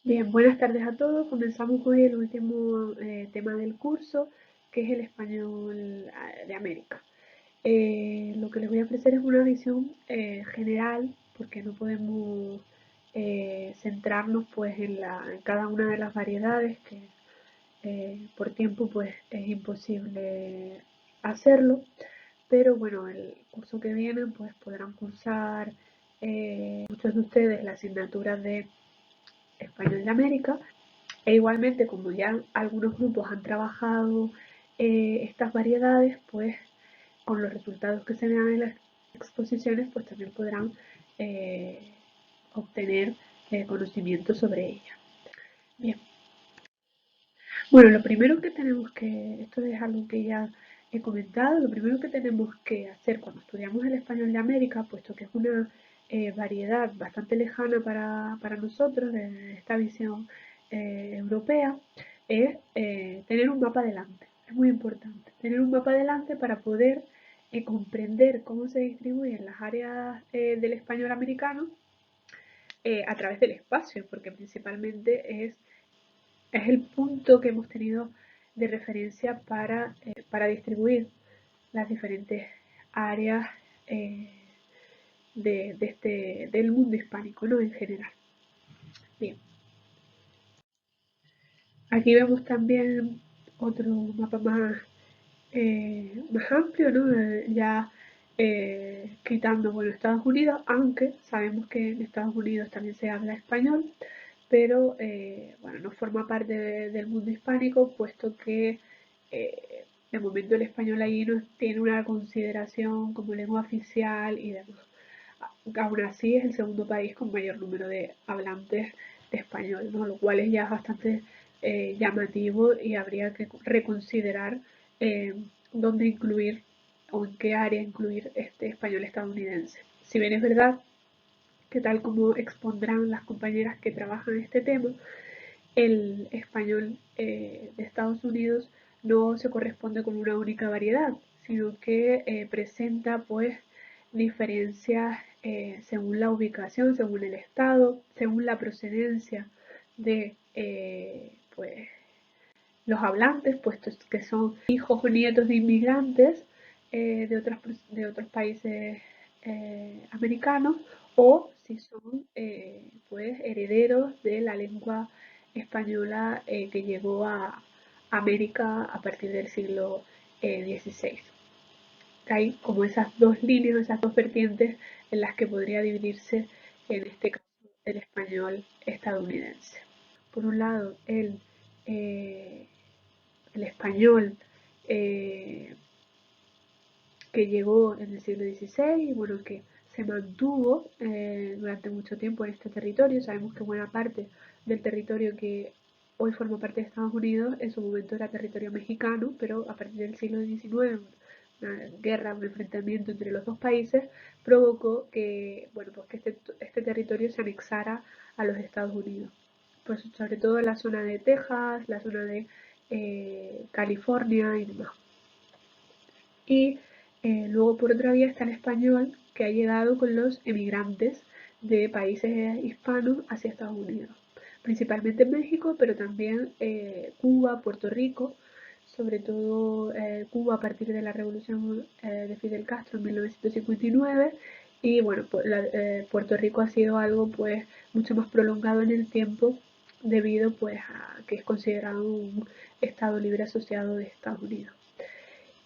Bien, buenas tardes a todos. Comenzamos hoy el último tema del curso, que es el español de América. Lo que les voy a ofrecer es una visión general, porque no podemos centrarnos pues en cada una de las variedades, que por tiempo pues es imposible hacerlo. Pero bueno, el curso que viene pues podrán cursar muchos de ustedes la asignatura de Español de América. E igualmente, como ya algunos grupos han trabajado estas variedades, pues con los resultados que se vean en las exposiciones, pues también podrán eh, obtener conocimiento sobre ella. Bien, bueno, lo primero que tenemos que, esto es algo que ya he comentado, lo primero que tenemos que hacer cuando estudiamos el español de América, puesto que es una variedad bastante lejana para nosotros, de esta visión europea, es tener un mapa delante. Es muy importante tener un mapa delante para poder comprender cómo se distribuyen las áreas del español americano a través del espacio, porque principalmente es el punto que hemos tenido de referencia para distribuir las diferentes áreas eh, del mundo hispánico, ¿no? En general. Bien, aquí vemos también otro mapa más amplio, ¿no? Ya quitando, bueno, Estados Unidos, aunque sabemos que en Estados Unidos también se habla español, pero bueno, no forma parte del mundo hispánico, puesto que de momento el español ahí no tiene una consideración como lengua oficial y demás. Aún así es el segundo país con mayor número de hablantes de español, ¿no? Lo cual es ya bastante llamativo y habría que reconsiderar eh, dónde incluir o en qué área incluir este español estadounidense. Si bien es verdad que tal como expondrán las compañeras que trabajan en este tema, el español de Estados Unidos no se corresponde con una única variedad, sino que presenta pues diferencias según la ubicación, según el estado, según la procedencia de pues los hablantes, puesto que son hijos o nietos de inmigrantes de otros países americanos, o si son pues herederos de la lengua española que llegó a América a partir del siglo XVI. Hay como esas dos líneas, esas dos vertientes en las que podría dividirse en este caso el español estadounidense. Por un lado, eh, el español eh, que llegó en el siglo XVI y bueno, que se mantuvo durante mucho tiempo en este territorio. Sabemos que buena parte del territorio que hoy forma parte de Estados Unidos en su momento era territorio mexicano, pero a partir del siglo XIX una guerra, un enfrentamiento entre los dos países provocó que, bueno, pues que este territorio se anexara a los Estados Unidos. Pues sobre todo en la zona de Texas, la zona de California y demás. Y luego por otra vía está el español que ha llegado con los emigrantes de países hispanos hacia Estados Unidos, principalmente México, pero también Cuba, Puerto Rico, sobre todo Cuba a partir de la revolución de Fidel Castro en 1959 y bueno, pues Puerto Rico ha sido algo pues mucho más prolongado en el tiempo debido pues a que es considerado un estado libre asociado de Estados Unidos.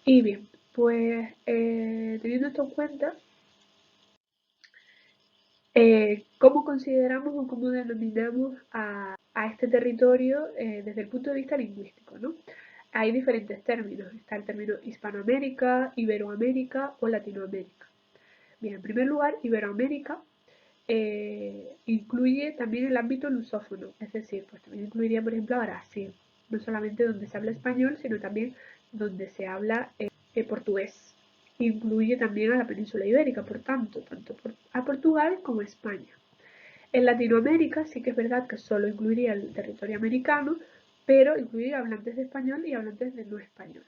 Y bien, pues teniendo esto en cuenta, ¿cómo consideramos o cómo denominamos a este territorio desde el punto de vista lingüístico, ¿no? Hay diferentes términos. Está el término Hispanoamérica, Iberoamérica o Latinoamérica. Bien, en primer lugar, Iberoamérica incluye también el ámbito lusófono, es decir, pues también incluiría, por ejemplo, a Brasil, no solamente donde se habla español, sino también donde se habla portugués. Incluye también a la península ibérica, por tanto, a Portugal como a España. En Latinoamérica sí que es verdad que solo incluiría el territorio americano, pero incluiría hablantes de español y hablantes de no español.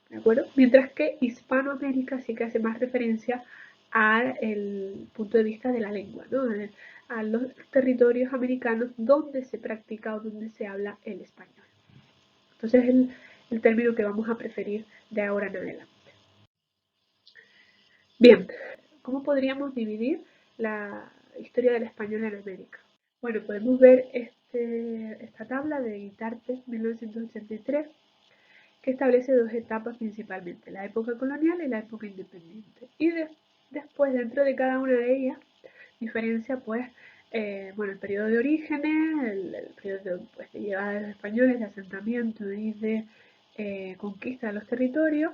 ¿De acuerdo? Mientras que Hispanoamérica sí que hace más referencia al punto de vista de la lengua, ¿no? a los territorios americanos donde se practica o donde se habla el español. Entonces es el término que vamos a preferir de ahora en adelante. Bien, ¿cómo podríamos dividir la historia del español en América? Bueno, podemos ver esta tabla de Guitarte 1983 que establece dos etapas principalmente, la época colonial y la época independiente. Y después, dentro de cada una de ellas, diferencia pues, bueno, el periodo de orígenes, el periodo pues, de llegada de los españoles, de asentamiento y de conquista de los territorios,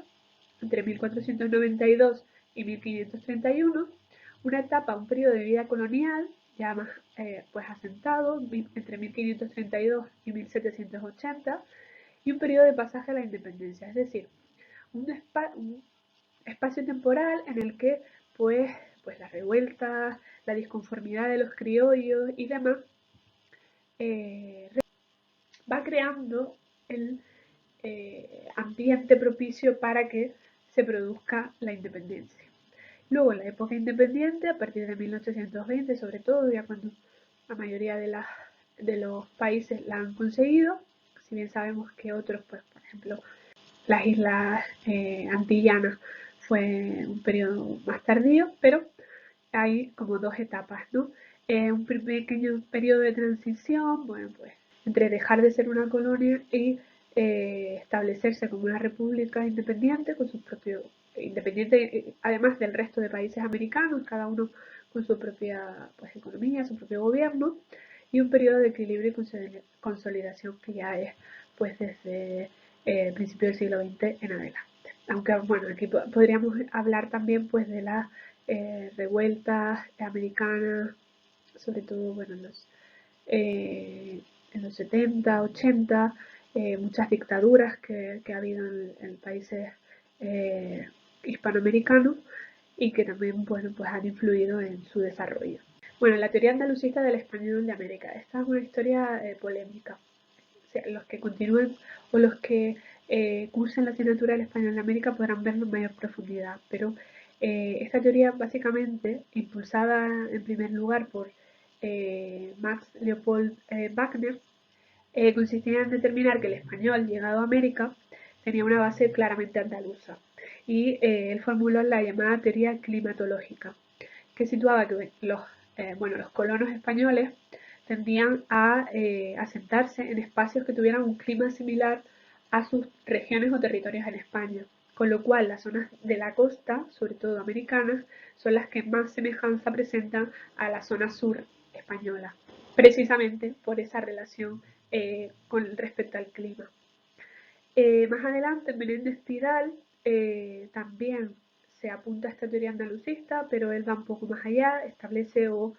entre 1492 y 1531, una etapa, un periodo de vida colonial ya más pues asentado, entre 1532 y 1780, y un periodo de pasaje a la independencia, es decir, un espacio temporal en el que pues las revueltas, la disconformidad de los criollos y demás va creando el ambiente propicio para que se produzca la independencia. Luego, en la época independiente, a partir de 1820, sobre todo, ya cuando la mayoría de los países la han conseguido, si bien sabemos que otros, pues, por ejemplo, las islas antillanas fue un periodo más tardío, pero hay como dos etapas, ¿no? Un pequeño periodo de transición, bueno, pues entre dejar de ser una colonia y establecerse como una república independiente con sus propios independiente además del resto de países americanos, cada uno con su propia pues, economía, su propio gobierno, y un periodo de equilibrio y consolidación que ya es pues desde el principio del siglo XX en adelante. Aunque bueno, aquí podríamos hablar también pues de las revueltas americanas, sobre todo bueno, en los 70, 80, muchas dictaduras que ha habido en países eh, hispanoamericanos y que también bueno, pues han influido en su desarrollo. Bueno, la teoría andalucista del español de América. Esta es una historia polémica. O sea, los que continúen o los que cursen la asignatura del español de América podrán verlo en mayor profundidad, pero esta teoría básicamente, impulsada en primer lugar por Max Leopold Wagner, consistía en determinar que el español llegado a América tenía una base claramente andaluza y él formuló la llamada teoría climatológica, que situaba que bueno, los colonos españoles tendían a asentarse en espacios que tuvieran un clima similar a sus regiones o territorios en España, con lo cual las zonas de la costa, sobre todo americanas, son las que más semejanza presentan a la zona sur española, precisamente por esa relación con respecto al clima. Más adelante, Menéndez Pidal también se apunta a esta teoría andalucista, pero él va un poco más allá, establece o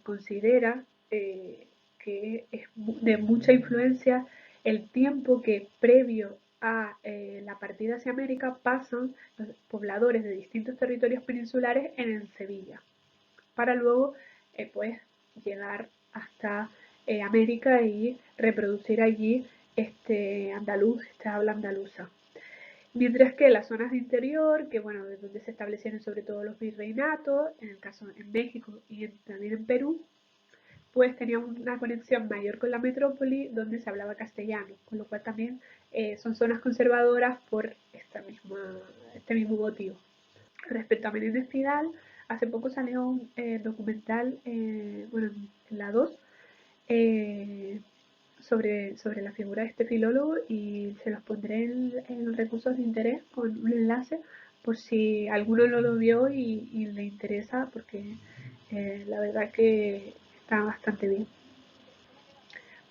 considera que es de mucha influencia el tiempo que previo a la partida hacia América pasan los pobladores de distintos territorios peninsulares en Sevilla, para luego pues llegar hasta América y reproducir allí esta habla andaluza. Mientras que las zonas de interior, que bueno, de donde se establecieron sobre todo los virreinatos, en el caso en México y también en Perú, pues tenían una conexión mayor con la metrópoli donde se hablaba castellano, con lo cual también son zonas conservadoras por este mismo motivo. Respecto a Menéndez Pidal, hace poco salió un documental, bueno, en la 2, eh, sobre la figura de este filólogo y se los pondré en recursos de interés con un enlace por si alguno no lo vio y le interesa porque la verdad que está bastante bien.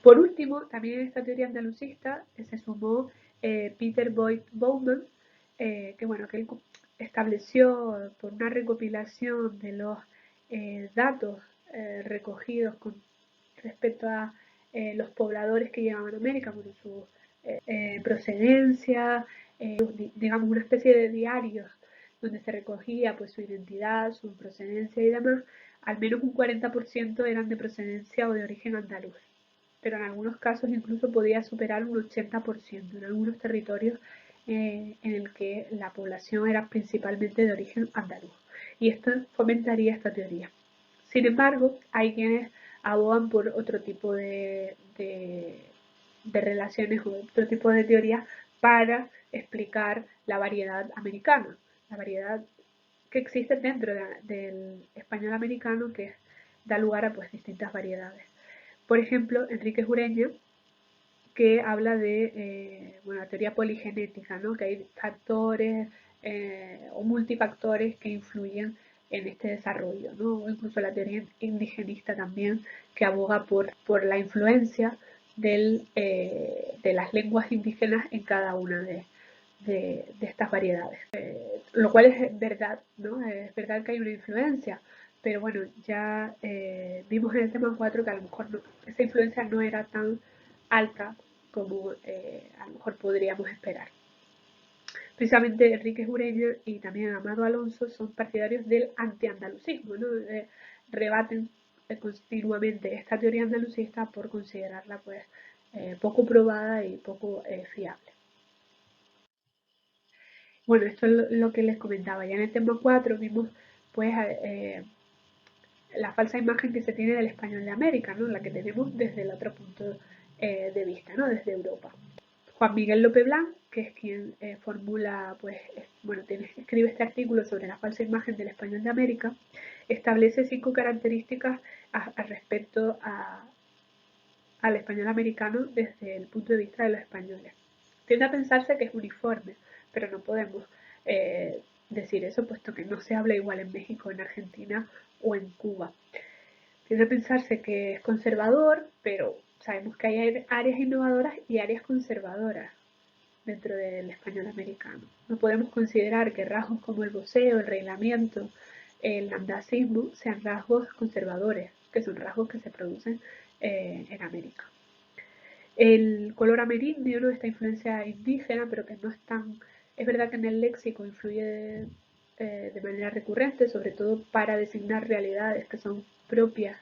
Por último, también en esta teoría andalucista se sumó Peter Boyd Bowman, que bueno, que él estableció por una recopilación de los datos recogidos con respecto a los pobladores que llegaban a América, bueno, su procedencia, digamos una especie de diarios donde se recogía pues su identidad, su procedencia y demás, al menos un 40% eran de procedencia o de origen andaluz, pero en algunos casos incluso podía superar un 80% en algunos territorios en el que la población era principalmente de origen andaluz. Y esto fomentaría esta teoría. Sin embargo, hay quienes abogan por otro tipo de relaciones o otro tipo de teorías para explicar la variedad americana, la variedad que existe dentro del español americano, que da lugar a pues distintas variedades. Por ejemplo, Enrique Jureña, que habla de bueno, la teoría poligenética, ¿no? Que hay factores o multifactores que influyen en este desarrollo, ¿no? O incluso la teoría indigenista también, que aboga por la influencia de las lenguas indígenas en cada una de estas variedades. Lo cual es verdad, ¿no? Es verdad que hay una influencia, pero bueno, ya vimos en el tema 4 que a lo mejor esa influencia no era tan alta como a lo mejor podríamos esperar. Precisamente Enrique Jureña y también Amado Alonso son partidarios del antiandalucismo, ¿no? Rebaten continuamente esta teoría andalucista por considerarla pues poco probada y poco fiable. Bueno, esto es lo que les comentaba. Ya en el tema 4 vimos pues la falsa imagen que se tiene del español de América, ¿no? La que tenemos desde el otro punto de vista, ¿no? Desde Europa. Juan Miguel López Blanc, que es quien formula, pues, bueno, escribe este artículo sobre la falsa imagen del español de América, establece 5 características respecto al español americano desde el punto de vista de los españoles. Tiende a pensarse que es uniforme, pero no podemos decir eso, puesto que no se habla igual en México, en Argentina o en Cuba. Tiende a pensarse que es conservador, pero sabemos que hay áreas innovadoras y áreas conservadoras dentro del español americano. No podemos considerar que rasgos como el voceo, el reglamiento, el andacismo sean rasgos conservadores, que son rasgos que se producen en América. El color amerindio, ¿no? Esta influencia indígena, pero que no es tan... Es verdad que en el léxico influye de manera recurrente, sobre todo para designar realidades que son propias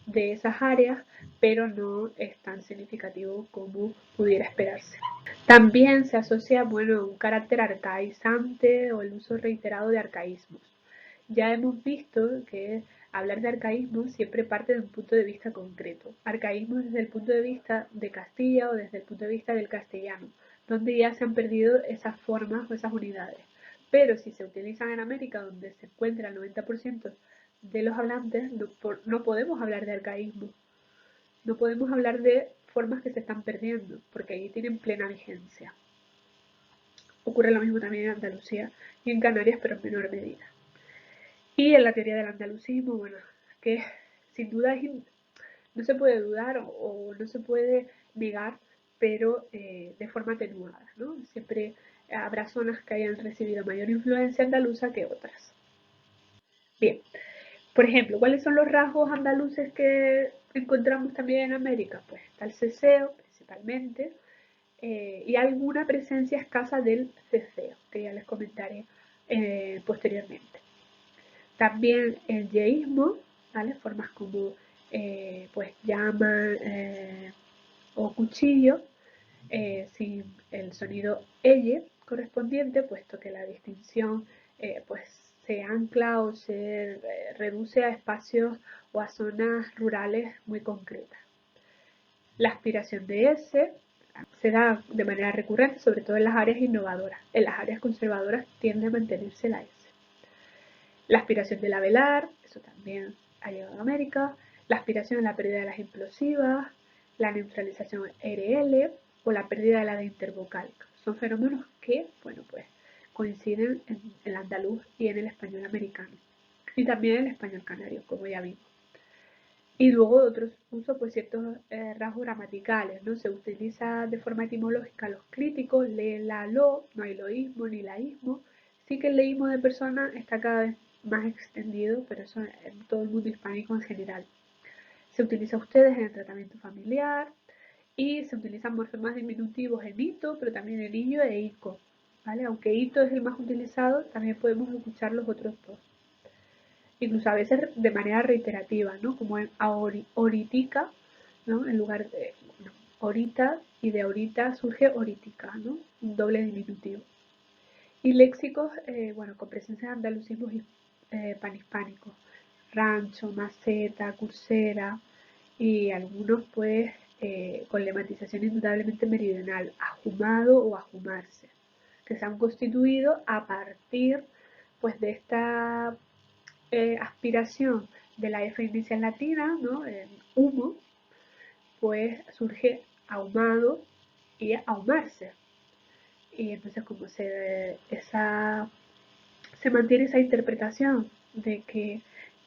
de esas áreas, pero no es tan significativo como pudiera esperarse. También se asocia, bueno, un carácter arcaizante o el uso reiterado de arcaísmos. Ya hemos visto que hablar de arcaísmos siempre parte de un punto de vista concreto. Arcaísmos desde el punto de vista de Castilla o desde el punto de vista del castellano, donde ya se han perdido esas formas o esas unidades. Pero si se utilizan en América, donde se encuentra el 90% de los hablantes, no podemos hablar de arcaísmos. No podemos hablar de formas que se están perdiendo, porque allí tienen plena vigencia. Ocurre lo mismo también en Andalucía y en Canarias, pero en menor medida. Y en la teoría del andalucismo, bueno, que sin duda no se puede dudar o no se puede negar, pero de forma atenuada, ¿no? Siempre habrá zonas que hayan recibido mayor influencia andaluza que otras. Bien, por ejemplo, ¿cuáles son los rasgos andaluces que encontramos también en América? Pues está el ceseo, principalmente, y alguna presencia escasa del ceseo, que ya les comentaré posteriormente. También el yeísmo, ¿vale? Formas como pues llama o cuchillo, sin el sonido elle correspondiente, puesto que la distinción pues se ancla o se reduce a espacios o a zonas rurales muy concretas. La aspiración de S se da de manera recurrente, sobre todo en las áreas innovadoras. En las áreas conservadoras tiende a mantenerse la S. La aspiración de la velar, eso también ha llegado a América. La aspiración en la pérdida de las implosivas, la neutralización RL o la pérdida de la de intervocálica. Son fenómenos que, bueno, pues coinciden en el andaluz y en el español americano. Y también en el español canario, como ya vimos. Y luego otros usos, pues ciertos rasgos gramaticales, ¿no? Se utiliza de forma etimológica los críticos, lee la lo, no hay loísmo ni laísmo. Sí que el leísmo de persona está cada vez más extendido, pero eso en todo el mundo hispánico en general. Se utiliza ustedes en el tratamiento familiar y se utilizan morfemas diminutivos en hito, pero también en illo e ico, ¿vale? Aunque hito es el más utilizado, también podemos escuchar los otros dos. Incluso a veces de manera reiterativa, ¿no? Como en ahoritica, ¿no? En lugar de bueno, ahorita y de ahorita surge ahoritica, ¿no? Un doble diminutivo. Y léxicos, bueno, con presencia de andalucismos panhispánicos, rancho, maceta, cursera y algunos pues con lematización indudablemente meridional, ajumado o ajumarse, que se han constituido a partir pues de esta aspiración de la F inicial latina, ¿no? Humo, pues surge ahumado y ahumarse. Y entonces como se mantiene esa interpretación de que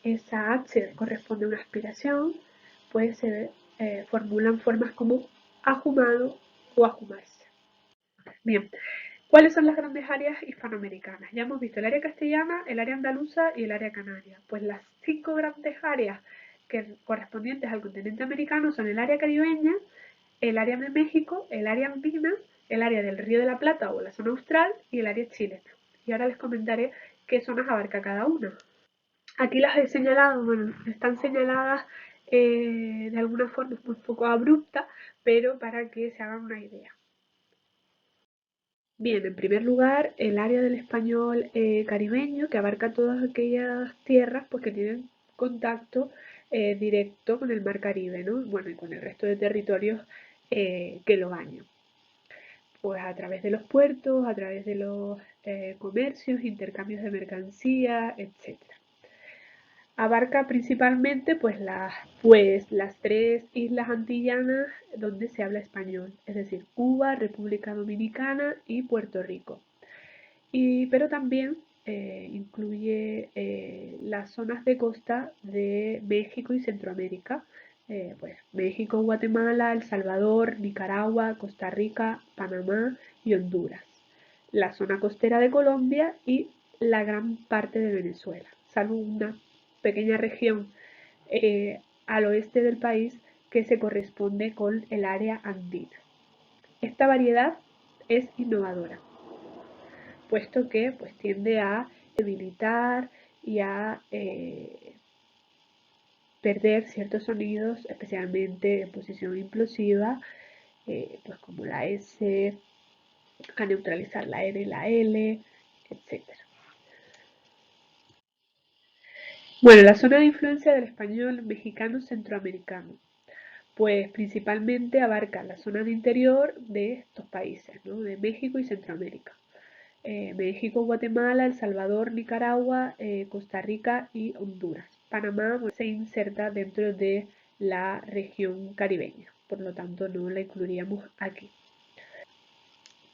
esa H corresponde a una aspiración, pues se formulan formas como ajumado o ajumarse. Bien, ¿cuáles son las grandes áreas hispanoamericanas? Ya hemos visto el área castellana, el área andaluza y el área canaria. Pues las 5 grandes áreas correspondientes al continente americano son el área caribeña, el área de México, el área andina, el área del Río de la Plata o la zona austral y el área chilena. Y ahora les comentaré qué zonas abarca cada una. Aquí las he señalado, bueno, están señaladas de alguna forma un poco abrupta, pero para que se hagan una idea. Bien, en primer lugar, el área del español caribeño, que abarca todas aquellas tierras pues, que tienen contacto directo con el mar Caribe, ¿no? Bueno, y con el resto de territorios que lo bañan. Pues a través de los puertos, a través de los comercios, intercambios de mercancía, etcétera. Abarca principalmente las 3 islas antillanas donde se habla español, es decir, Cuba, República Dominicana y Puerto Rico. Pero también incluye las zonas de costa de México y Centroamérica, pues México, Guatemala, El Salvador, Nicaragua, Costa Rica, Panamá y Honduras, la zona costera de Colombia y la gran parte de Venezuela, salvo una pequeña región al oeste del país que se corresponde con el área andina. Esta variedad es innovadora, puesto que pues, tiende a debilitar y a perder ciertos sonidos, especialmente en posición implosiva, pues como la S, a neutralizar la R y la L, etc. Bueno, la zona de influencia del español mexicano centroamericano, pues principalmente abarca la zona de interior de estos países, ¿no? De México y Centroamérica. México, Guatemala, El Salvador, Nicaragua, Costa Rica y Honduras. Panamá se inserta dentro de la región caribeña, por lo tanto no la incluiríamos aquí.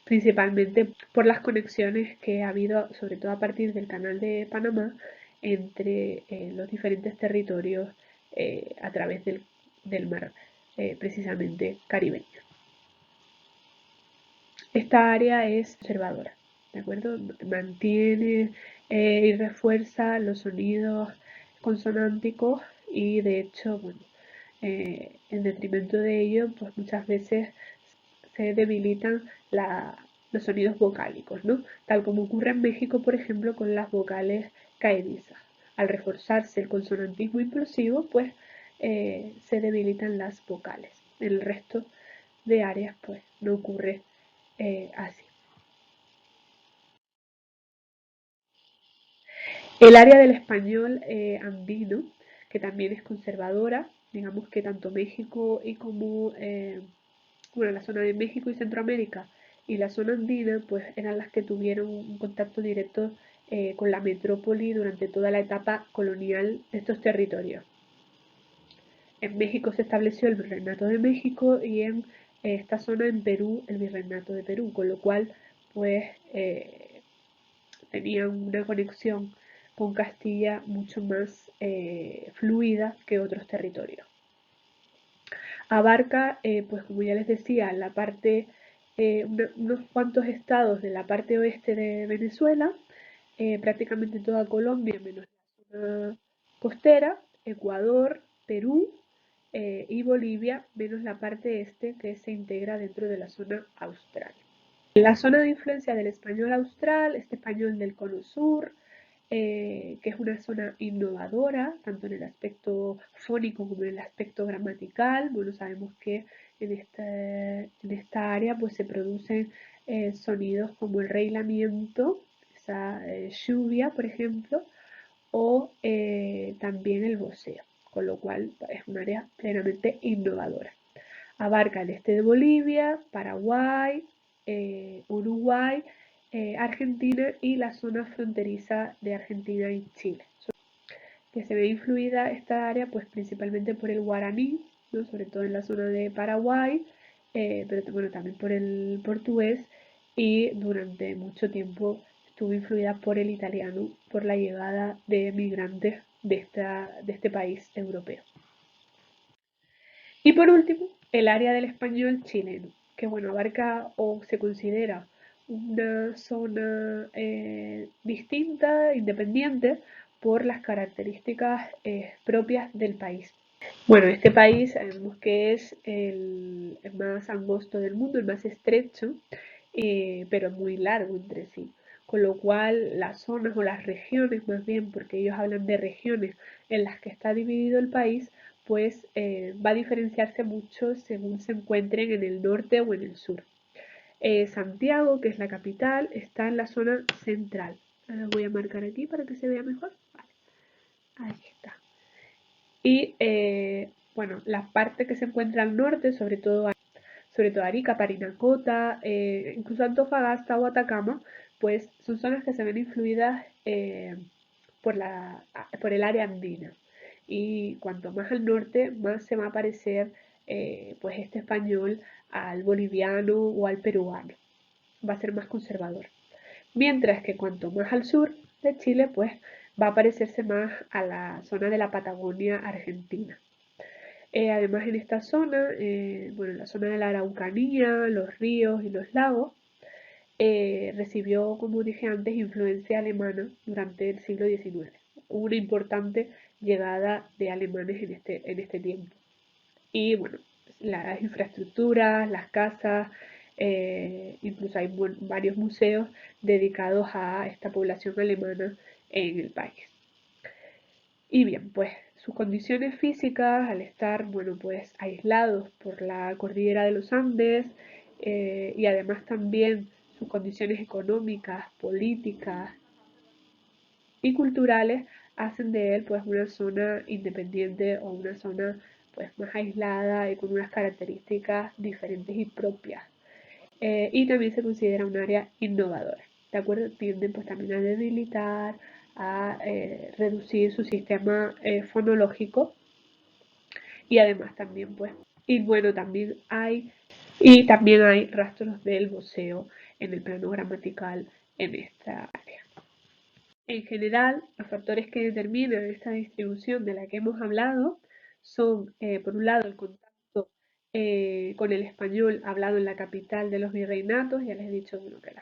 Principalmente por las conexiones que ha habido, sobre todo a partir del canal de Panamá, entre los diferentes territorios a través del mar, precisamente caribeño. Esta área es conservadora, ¿de acuerdo? Mantiene y refuerza los sonidos consonánticos y de hecho, bueno, en detrimento de ello, pues muchas veces se debilitan los sonidos vocálicos, ¿no? Tal como ocurre en México, por ejemplo, con las vocales caedizas. Al reforzarse el consonantismo implosivo, pues se debilitan las vocales. En el resto de áreas, pues no ocurre así. El área del español andino, que también es conservadora, digamos que tanto México y como bueno, la zona de México y Centroamérica y la zona andina, pues eran las que tuvieron un contacto directo con la metrópoli durante toda la etapa colonial de estos territorios. En México se estableció el Virreinato de México y en esta zona en Perú el Virreinato de Perú, con lo cual pues tenían una conexión con Castilla mucho más fluida que otros territorios. Abarca, pues como ya les decía, la parte, unos cuantos estados de la parte oeste de Venezuela, prácticamente toda Colombia menos la zona costera, Ecuador, Perú y Bolivia, menos la parte este que se integra dentro de la zona austral. La zona de influencia del español austral, este español del cono sur, que es una zona innovadora, tanto en el aspecto fónico como en el aspecto gramatical. Bueno, sabemos que en esta área pues, se producen sonidos como el reilamiento, esa lluvia, por ejemplo, o también el voceo, con lo cual es un área plenamente innovadora. Abarca el este de Bolivia, Paraguay, Uruguay, Argentina y la zona fronteriza de Argentina y Chile, que se ve influida esta área pues principalmente por el guaraní, ¿no? Sobre todo en la zona de Paraguay, pero bueno, también por el portugués, y durante mucho tiempo estuvo influida por el italiano, por la llegada de migrantes de este país europeo. Y por último, el área del español chileno, que bueno, abarca o se considera una zona distinta, independiente, por las características propias del país. Bueno, este país sabemos que es el más angosto del mundo, el más estrecho, pero muy largo entre sí. Con lo cual las zonas o las regiones, más bien, porque ellos hablan de regiones en las que está dividido el país, pues va a diferenciarse mucho según se encuentren en el norte o en el sur. Santiago, que es la capital, está en la zona central. Ahora voy a marcar aquí para que se vea mejor. Vale, ahí está. Y bueno, la parte que se encuentra al norte, sobre todo Arica, Parinacota, incluso Antofagasta o Atacama, pues son zonas que se ven influidas por el área andina. Y cuanto más al norte, más se va a parecer pues este español al boliviano o al peruano. Va a ser más conservador. Mientras que cuanto más al sur de Chile, pues va a parecerse más a la zona de la Patagonia argentina. Además, en esta zona, bueno, en la zona de la Araucanía, los ríos y los lagos, recibió, como dije antes, influencia alemana durante el siglo XIX. Hubo una importante llegada de alemanes en este tiempo. Y bueno, las infraestructuras, las casas, incluso hay varios museos dedicados a esta población alemana en el país. Y bien, pues sus condiciones físicas, al estar, bueno, pues aislados por la cordillera de los Andes, y además también sus condiciones económicas, políticas y culturales, hacen de él pues una zona independiente o una zona pues más aislada y con unas características diferentes y propias. Y también se considera un área innovadora, ¿de acuerdo? Tienden pues también a debilitar, a reducir su sistema fonológico, y además también pues, y bueno, también hay rastros del voceo en el plano gramatical en esta área. En general, los factores que determinan esta distribución de la que hemos hablado son, por un lado, el contacto con el español hablado en la capital de los virreinatos. Ya les he dicho bueno, que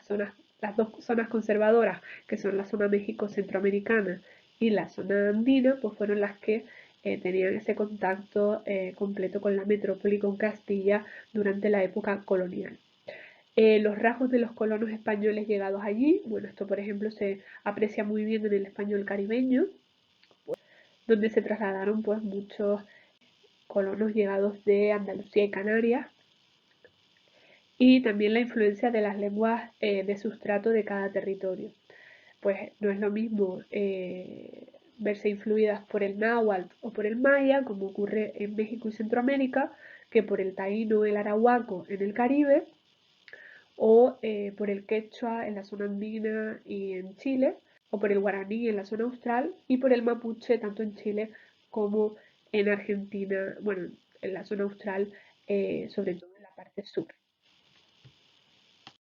las dos zonas conservadoras, que son la zona México-Centroamericana y la zona andina, pues fueron las que tenían ese contacto completo con la metrópoli, con Castilla, durante la época colonial. Los rasgos de los colonos españoles llegados allí, bueno, esto por ejemplo se aprecia muy bien en el español caribeño, donde se trasladaron pues muchos colonos llegados de Andalucía y Canarias, y también la influencia de las lenguas de sustrato de cada territorio. Pues no es lo mismo verse influidas por el náhuatl o por el maya, como ocurre en México y Centroamérica, que por el taíno o el arahuaco en el Caribe, o por el quechua en la zona andina y en Chile, o por el guaraní en la zona austral, y por el mapuche tanto en Chile como en Argentina, bueno, en la zona austral, sobre todo en la parte sur.